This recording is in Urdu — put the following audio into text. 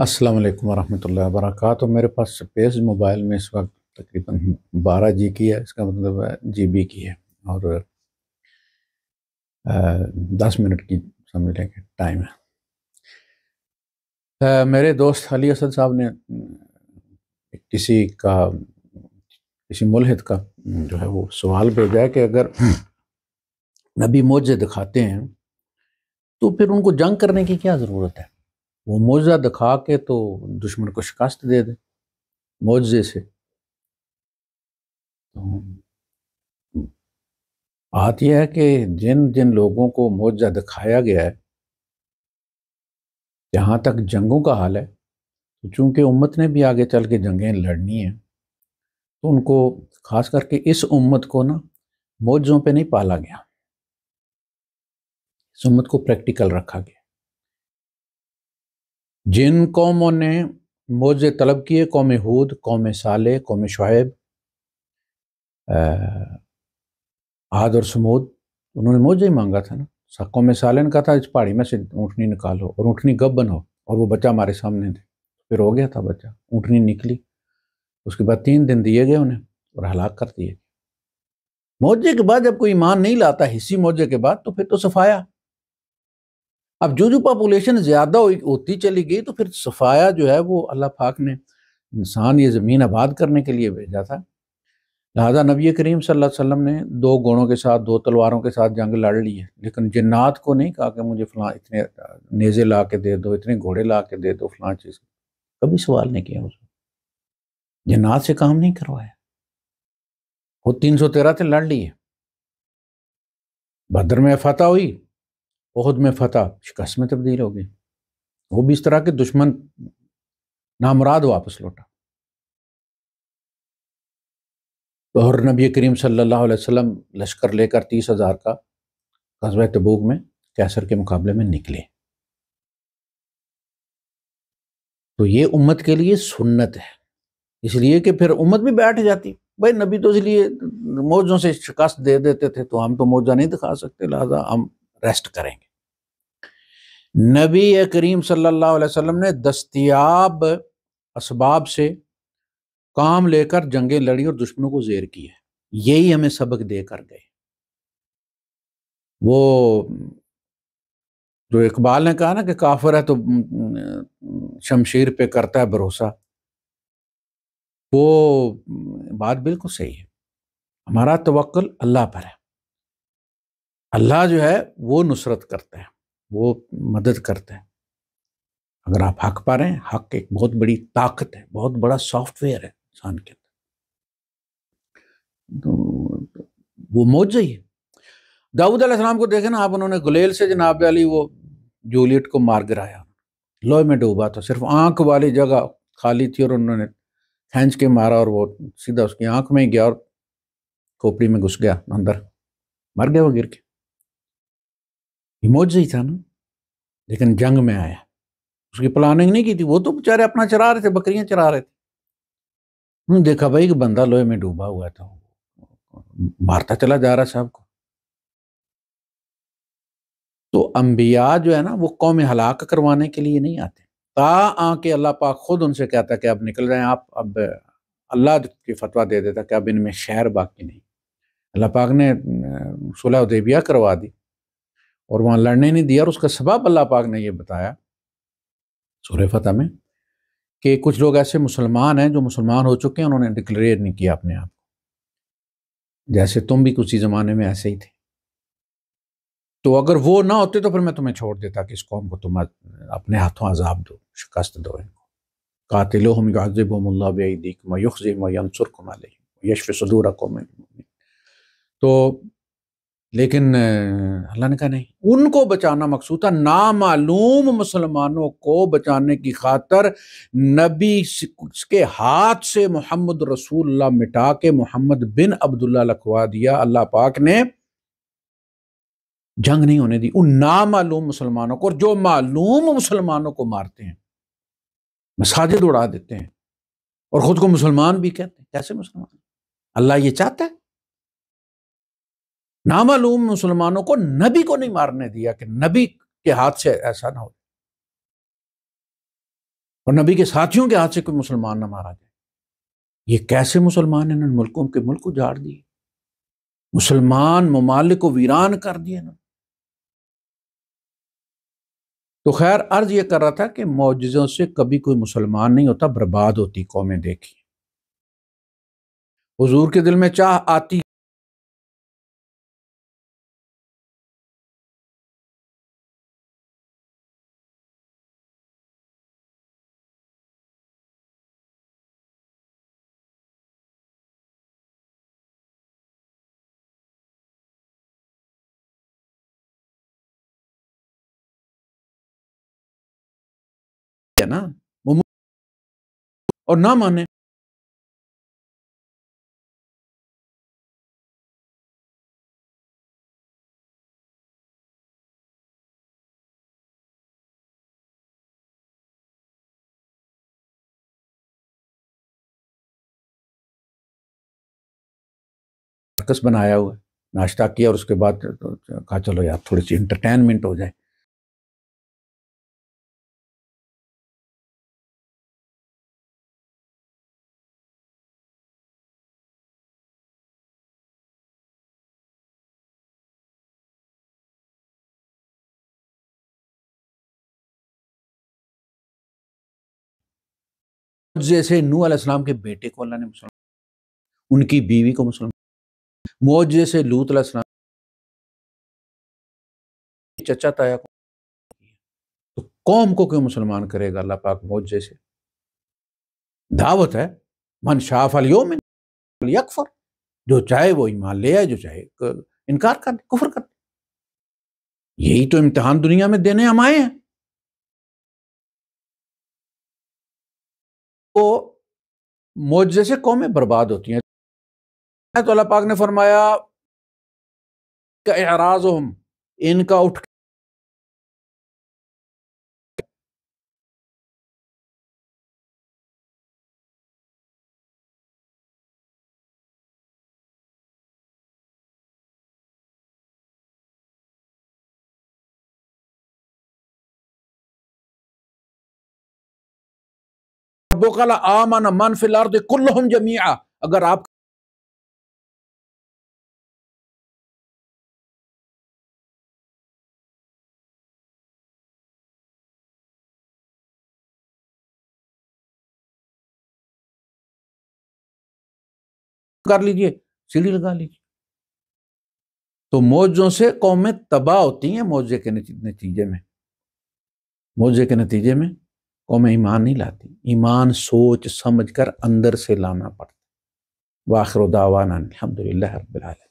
السلام علیکم ورحمۃ اللہ وبرکاتہ۔ میرے پاس سپیس موبائل میں اس وقت تقریباً 12 جی کی ہے، اس کا مطلب ہے جی بی کی ہے، اور 10 منٹ کی سمجھ لیں کہ ٹائم ہے۔ میرے دوست علی اسد صاحب نے کسی ملحد کا جو ہے وہ سوال بھیجا ہے کہ اگر نبی معجزے دکھاتے ہیں تو پھر ان کو جنگ کرنے کی کیا ضرورت ہے؟ وہ معجزہ دکھا کے تو دشمن کو شکست دے دے معجزے سے۔ بات یہ ہے کہ جن جن لوگوں کو معجزہ دکھایا گیا ہے، جہاں تک جنگوں کا حال ہے، چونکہ امت نے بھی آگے چل کے جنگیں لڑنی ہیں، تو ان کو خاص کر کے اس امت کو نا معجزوں پہ نہیں پالا گیا، اس امت کو پریکٹیکل رکھا گیا۔ جن قوموں نے معجزے طلب کیے، قوم ہود، قوم صالح، قوم شعیب، عاد اور سمود، انہوں نے معجزہ ہی مانگا تھا نا۔ قوم صالح نے کہا تھا اس پہاڑی میں سے اونٹنی نکالو، اور اونٹنی گبن ہو، اور وہ بچہ ہمارے سامنے تھے، پھر ہو گیا تھا بچہ، اونٹنی نکلی، اس کے بعد 3 دن دیے گئے انہیں اور ہلاک کر دیے۔ معجزے کے بعد جب کوئی ایمان نہیں لاتا حصی معجزے کے بعد، تو پھر تو صفایا۔ اب جو پاپولیشن زیادہ ہوتی چلی گئی، تو پھر صفایا جو ہے وہ اللہ پاک نے انسان یہ زمین آباد کرنے کے لیے بھیجا تھا، لہذا نبی کریم صلی اللہ علیہ وسلم نے 2 گھوڑوں کے ساتھ، 2 تلواروں کے ساتھ جنگ لڑ لی ہے، لیکن جنات کو نہیں کہا کہ مجھے فلاں اتنے نیزے لا کے دے دو، اتنے گھوڑے لا کے دے دو، فلاں چیز کبھی سوال نہیں کیا۔ اس جنات سے کام نہیں کروایا، وہ 313 سے لڑ لی ہے۔ بدر میں فتح ہوئی، احد میں فتح شکست میں تبدیل ہو گئی، وہ بھی اس طرح کے دشمن نامراد واپس لوٹا۔ اور نبی کریم صلی اللہ علیہ وسلم لشکر لے کر 30,000 کا غزوہ تبوک میں کیسر کے مقابلے میں نکلے۔ تو یہ امت کے لیے سنت ہے، اس لیے کہ پھر امت بھی بیٹھ جاتی، بھائی نبی تو اس لیے معجزوں سے شکست دے دیتے تھے، تو ہم تو معجزہ نہیں دکھا سکتے، لہذا ہم ریسٹ کریں گے۔ نبی کریم صلی اللہ علیہ وسلم نے دستیاب اسباب سے کام لے کر جنگیں لڑی اور دشمنوں کو زیر کی ہے، یہی ہمیں سبق دے کر گئے۔ وہ جو اقبال نے کہا نا کہ کافر ہے تو شمشیر پہ کرتا ہے بھروسہ، وہ بات بالکل صحیح ہے۔ ہمارا توکل اللہ پر ہے، اللہ جو ہے وہ نصرت کرتا ہے، وہ مدد کرتا ہے۔ اگر آپ حق پا رہے ہیں، حق ایک بہت بڑی طاقت ہے، بہت بڑا سافٹ ویئر ہے انسان کے اندر، تو وہ معجزہ ہی ہے۔ داؤد علیہ السلام کو دیکھیں نا آپ، انہوں نے گلیل سے جناب علی وہ جولیٹ کو مار گرایا، لوہے میں ڈوبا تھا، صرف آنکھ والی جگہ خالی تھی اور انہوں نے کھینچ کے مارا، اور وہ سیدھا اس کی آنکھ میں ہی گیا اور کھوپڑی میں گھس گیا اندر، مر گیا وہ گر کے۔ یہ معجزہ ہی تھا نا، لیکن جنگ میں آیا، اس کی پلاننگ نہیں کی تھی، وہ تو بیچارے اپنا چرا رہے تھے، بکریاں چرا رہے تھے، انہوں نے دیکھا بھائی کہ بندہ لوہے میں ڈوبا ہوا تھا، مارتا چلا جا رہا صاحب کو۔ تو انبیاء جو ہے نا وہ قوم ہلاک کروانے کے لیے نہیں آتے، آ کے اللہ پاک خود ان سے کہتا کہ اب نکل جائیں آپ، اب اللہ کی فتویٰ دے دیتا کہ اب ان میں خیر باقی نہیں۔ اللہ پاک نے صلح حدیبیہ کروا دی اور وہاں لڑنے نہیں دیا، اور اس کا سبب اللہ پاک نے یہ بتایا سورہ فتح میں کہ کچھ لوگ ایسے مسلمان ہیں جو مسلمان ہو چکے ہیں، انہوں نے ڈکلیئر نہیں کیا اپنے آپ کو، جیسے تم بھی کسی زمانے میں ایسے ہی تھے، تو اگر وہ نہ ہوتے تو پھر میں تمہیں چھوڑ دیتا کہ اس قوم کو تم اپنے ہاتھوں عذاب دو، شکست دو ان کو۔ قاتلوہم یعذبہم اللہ بایدیکم ویخزیہم وینصرکم علیہم ویشفی صدور قوم مؤمنین۔ تو لیکن اللہ نے کہا نہیں، ان کو بچانا مقصود تھا، نامعلوم مسلمانوں کو بچانے کی خاطر نبی کے ہاتھ سے محمد رسول اللہ مٹا کے محمد بن عبداللہ لکھوا دیا۔ اللہ پاک نے جنگ نہیں ہونے دی ان نامعلوم مسلمانوں کو، اور جو معلوم مسلمانوں کو مارتے ہیں، مساجد اڑا دیتے ہیں اور خود کو مسلمان بھی کہتے ہیں، کیسے مسلمان؟ اللہ یہ چاہتا ہے؟ نامعلوم مسلمانوں کو نبی کو نہیں مارنے دیا کہ نبی کے ہاتھ سے ایسا نہ ہو۔ اور نبی کے ساتھیوں کے ہاتھ سے کوئی مسلمان نہ مارا جائے۔ یہ کیسے مسلمان ہیں؟ انہوں نے ملکوں کے ملک اجاڑ دیے، مسلمان ممالک کو ویران کر دیے نا۔ تو خیر عرض یہ کر رہا تھا کہ معجزوں سے کبھی کوئی مسلمان نہیں ہوتا، برباد ہوتی قومیں دیکھی۔ حضور کے دل میں چاہ آتی ہے نا، اور نہ مانے۔ سرکس بنایا ہوا ہے، ناشتہ کیا اور اس کے بعد کہا چلو یار تھوڑی سی انٹرٹینمنٹ ہو جائے۔ جیسے نوح علیہ السلام کے بیٹے کو اللہ نے مسلمان، ان کی بیوی کو مسلمان، معجزے سے لوط علیہ السلام چچا تایا کو، تو قوم کو کیوں مسلمان کرے گا اللہ پاک معجزے سے؟ دعوت ہے، من شاء فلیؤمن فلیکفر، جو چاہے وہ ایمان لے آئے، جو چاہے انکار کر دے، کفر کر دے۔ یہی تو امتحان دنیا میں دینے ہم آئے ہیں۔ تو معجزے سے قومیں برباد ہوتی ہیں۔ تو اللہ پاک نے فرمایا کہ اعراضہم، ان کا اٹھ ربک لآمن من فی الارض کلہم جمیعا، اگر آپ کر لیجئے، سیڑھی لگا لیجئے۔ تو معجزوں سے قومیں تباہ ہوتی ہیں، معجزے کے نتیجے میں، معجزے کے نتیجے میں قومیں ایمان نہیں لاتی۔ ایمان سوچ سمجھ کر اندر سے لانا پڑتا۔ وآخر دعوانا الحمدللہ رب العالمین۔